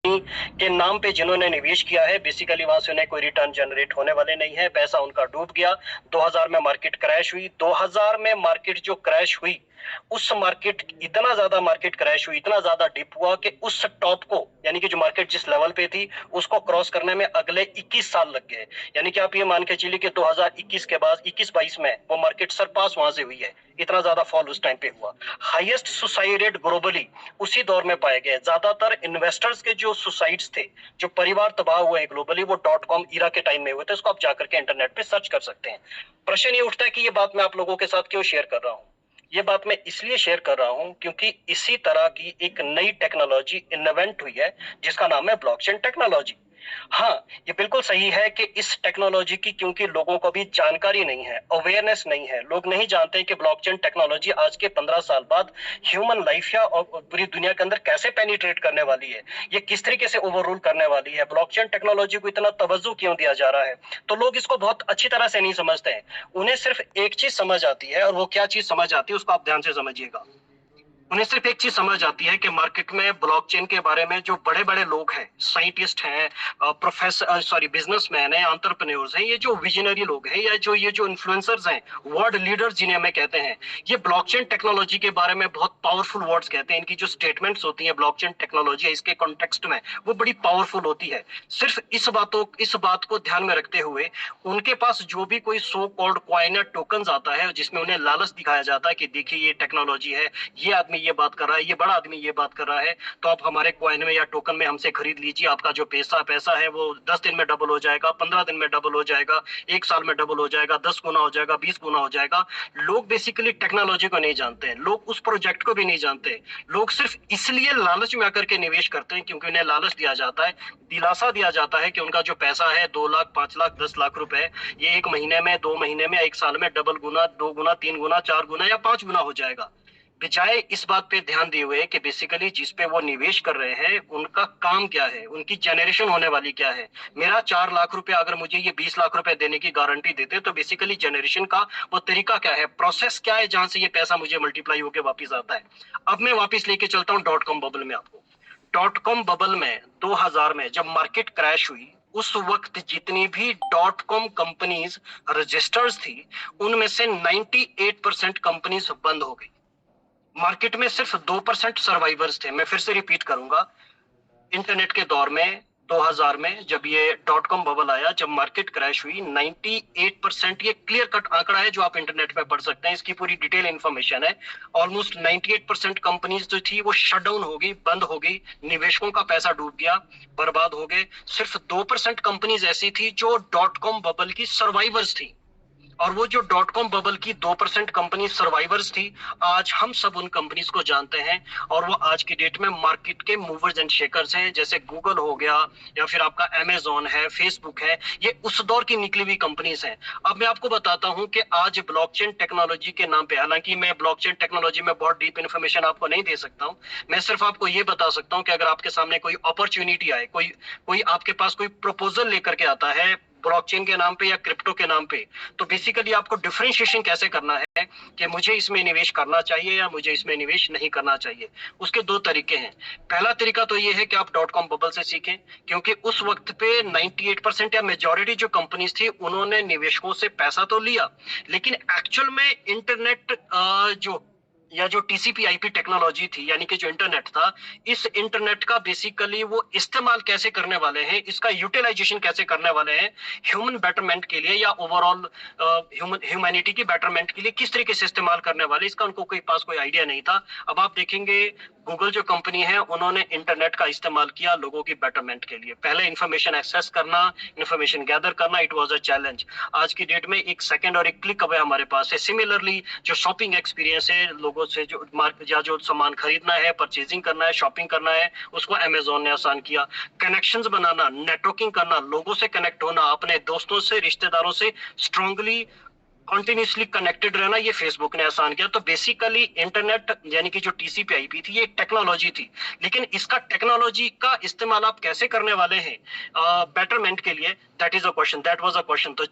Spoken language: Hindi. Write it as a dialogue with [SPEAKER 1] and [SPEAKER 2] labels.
[SPEAKER 1] के नाम पे जिन्होंने निवेश किया है, बेसिकली वहां से उन्हें कोई रिटर्न जनरेट होने वाले नहीं है, पैसा उनका डूब गया। 2000 में मार्केट क्रैश हुई। 2000 में मार्केट जो क्रैश हुई, उस मार्केट इतना ज्यादा मार्केट क्रैश हुई, इतना ज्यादा डिप हुआ कि उस टॉप को, यानी कि जो मार्केट जिस लेवल पे थी उसको क्रॉस करने में अगले 21 साल लग गए। यानी कि आप ये मान के चलिए कि 2021 के बाद 21-22 में वो मार्केट सरपास वहां से हुई है। इतना ज्यादा फॉल उस टाइम पे हुआ। हाईएस्ट सुसाइड रेट ग्लोबली उसी दौर में पाए गए। ज्यादातर इन्वेस्टर्स के जो सुसाइड्स थे, जो परिवार तबाह हुए हैं ग्लोबली, वो .com इरा के टाइम में हुए थे। इसको आप जाकर के इंटरनेट पे सर्च कर सकते हैं। प्रश्न ये उठता है कि ये बात मैं आप लोगों के साथ क्यों शेयर कर रहा हूं। ये बात मैं इसलिए शेयर कर रहा हूं क्योंकि इसी तरह की एक नई टेक्नोलॉजी इन्वेंट हुई है जिसका नाम है ब्लॉकचेन टेक्नोलॉजी। हाँ, ये बिल्कुल सही है कि इस टेक्नोलॉजी की क्योंकि लोगों को भी जानकारी नहीं है, अवेयरनेस नहीं है, लोग नहीं जानते कि ब्लॉकचेन टेक्नोलॉजी आज के 15 साल बाद ह्यूमन लाइफ या और पूरी दुनिया के अंदर कैसे पेनिट्रेट करने वाली है, ये किस तरीके से ओवररूल करने वाली है, ब्लॉकचेन टेक्नोलॉजी को इतना तवज्जो क्यों दिया जा रहा है। तो लोग इसको बहुत अच्छी तरह से नहीं समझते हैं। उन्हें सिर्फ एक चीज समझ आती है, और वो क्या चीज समझ आती है उसको आप ध्यान से समझिएगा। उन्हें सिर्फ एक चीज समझ आती है कि मार्केट में ब्लॉकचेन के बारे में जो बड़े बड़े लोग हैं, साइंटिस्ट हैं, प्रोफेसर सॉरी बिजनेसमैन हैं, एंटरप्रेन्योर्स हैं, ये जो विजनरी लोग हैं, या जो ये जो इन्फ्लुएंसर्स हैं, वर्ल्ड लीडर्स जिन्हें हमें कहते हैं, ये ब्लॉकचेन टेक्नोलॉजी के बारे में बहुत पावरफुल वर्ड्स कहते हैं। इनकी जो स्टेटमेंट्स होती हैं ब्लॉकचेन टेक्नोलॉजी इसके कॉन्टेक्स्ट में, वो बड़ी पावरफुल होती है। सिर्फ इस बात को ध्यान में रखते हुए उनके पास जो भी कोई सो कॉल्ड कॉइन या टोकन आता है जिसमें उन्हें लालच दिखाया जाता है कि देखिए ये टेक्नोलॉजी है, ये आदमी ये बात कर रहा है, ये बड़ा आदमी ये बात कर रहा है, तो आप हमारे कॉइन में या टोकन में हमसे खरीद लीजिए। आपका जो पैसा है वो 10 दिन में डबल हो जाएगा, 15 दिन में डबल हो जाएगा, 1 साल में डबल हो जाएगा, 10 गुना हो जाएगा, 20 गुना हो जाएगा। लोग बेसिकली टेक्नोलॉजी को नहीं जानते हैं, लोग उस प्रोजेक्ट को भी नहीं जानते। लोग सिर्फ इसलिए लालच में आकर के निवेश करते हैं क्योंकि उन्हें लालच दिया जाता है, दिलासा दिया जाता है कि उनका जो पैसा है 2 लाख, 5 लाख, 10 लाख रुपए, ये 1 महीने में, 2 महीने में, 1 साल में डबल गुना, 2 गुना, 3 गुना, 4 गुना या 5 गुना हो जाएगा। बजाय इस बात पे ध्यान दिए हुए कि बेसिकली जिस पे वो निवेश कर रहे हैं उनका काम क्या है, उनकी जनरेशन होने वाली क्या है। मेरा 4 लाख रुपए अगर मुझे ये 20 लाख रुपए देने की गारंटी देते तो बेसिकली जनरेशन का वो तरीका क्या है, प्रोसेस क्या है, जहां से ये पैसा मुझे मल्टीप्लाई होकर वापिस आता है। अब मैं वापिस लेके चलता हूँ .com बबल में आपको। .com बबल में 2000 में जब मार्केट क्रैश हुई, उस वक्त जितनी भी .com कंपनीज रजिस्टर्स थी उनमें से 98% कंपनीज बंद हो गई। मार्केट में सिर्फ 2% सर्वाइवर्स थे। मैं फिर से रिपीट करूंगा, इंटरनेट के दौर में 2000 में जब ये .com बबल आया, जब मार्केट क्रैश हुई, 98%, ये क्लियर कट आंकड़ा है जो आप इंटरनेट पे पढ़ सकते हैं, इसकी पूरी डिटेल इंफॉर्मेशन है। ऑलमोस्ट 98% कंपनीज जो थी वो शट डाउन हो गई, बंद हो गई, निवेशकों का पैसा डूब गया, बर्बाद हो गए। सिर्फ 2% कंपनीज ऐसी थी जो .com बबल की सर्वाइवर्स थी, और वो जो .com बबल की 2% कंपनी सर्वाइवर्स थी, आज हम सब उन कंपनीज को जानते हैं, और वो आज की डेट में मार्केट के मूवर्स एंड शेकर्स हैं। जैसे गूगल हो गया, या फिर आपका अमेजोन है, फेसबुक है, ये उस दौर की निकली हुई कंपनीज हैं। अब मैं आपको बताता हूं कि आज ब्लॉकचेन टेक्नोलॉजी के नाम पे, हालांकि मैं ब्लॉकचेन टेक्नोलॉजी में बहुत डीप इन्फॉर्मेशन आपको नहीं दे सकता हूं, मैं सिर्फ आपको ये बता सकता हूं कि अगर आपके सामने कोई अपॉर्चुनिटी आए, कोई आपके पास कोई प्रपोजल लेकर के आता है ब्लॉकचेन के नाम पे या क्रिप्टो के नाम पे, तो बेसिकली आपको डिफरेंशिएशन कैसे करना है कि मुझे इसमें निवेश करना चाहिए या मुझे इसमें निवेश नहीं करना चाहिए। उसके 2 तरीके हैं। पहला तरीका तो ये है कि आप .com बबल से सीखें, क्योंकि उस वक्त पे 98% या मेजॉरिटी जो कंपनीज थी उन्होंने निवेशकों से पैसा तो लिया, लेकिन एक्चुअल में इंटरनेट जो टीसीपी आईपी टेक्नोलॉजी थी, यानी कि जो इंटरनेट था, इस इंटरनेट का बेसिकली वो इस्तेमाल कैसे करने वाले हैं, इसका यूटिलाइजेशन कैसे करने वाले हैं ह्यूमन बेटरमेंट के लिए, या ओवरऑल ह्यूमैनिटी की बेटरमेंट के लिए किस तरीके से इस्तेमाल करने वाले, इसका उनको कोई पास कोई आइडिया नहीं था। अब आप देखेंगे गूगल जो कंपनी है उन्होंने इंटरनेट का इस्तेमाल किया लोगों की बेटरमेंट के लिए। पहले इंफॉर्मेशन एक्सेस करना, इंफॉर्मेशन गैदर करना, इट वाज अ चैलेंज। आज की डेट में 1 सेकंड और 1 क्लिक अवे हमारे पास है। सिमिलरली जो शॉपिंग एक्सपीरियंस है, लोगों से जो मार्केट या जो सामान खरीदना है, परचेजिंग करना है, शॉपिंग करना है, उसको अमेजोन ने आसान किया। कनेक्शंस बनाना, नेटवर्किंग करना, लोगों से कनेक्ट होना, अपने दोस्तों से, रिश्तेदारों से स्ट्रांगली कंटिन्यूसली कनेक्टेड रहना, ये फेसबुक ने आसान किया। तो बेसिकली इंटरनेट यानी कि जो टीसीपी आईपी थी, ये एक टेक्नोलॉजी थी, लेकिन इसका टेक्नोलॉजी का इस्तेमाल आप कैसे करने वाले हैं बेटरमेंट के लिए, दैट वाज अ क्वेश्चन। तो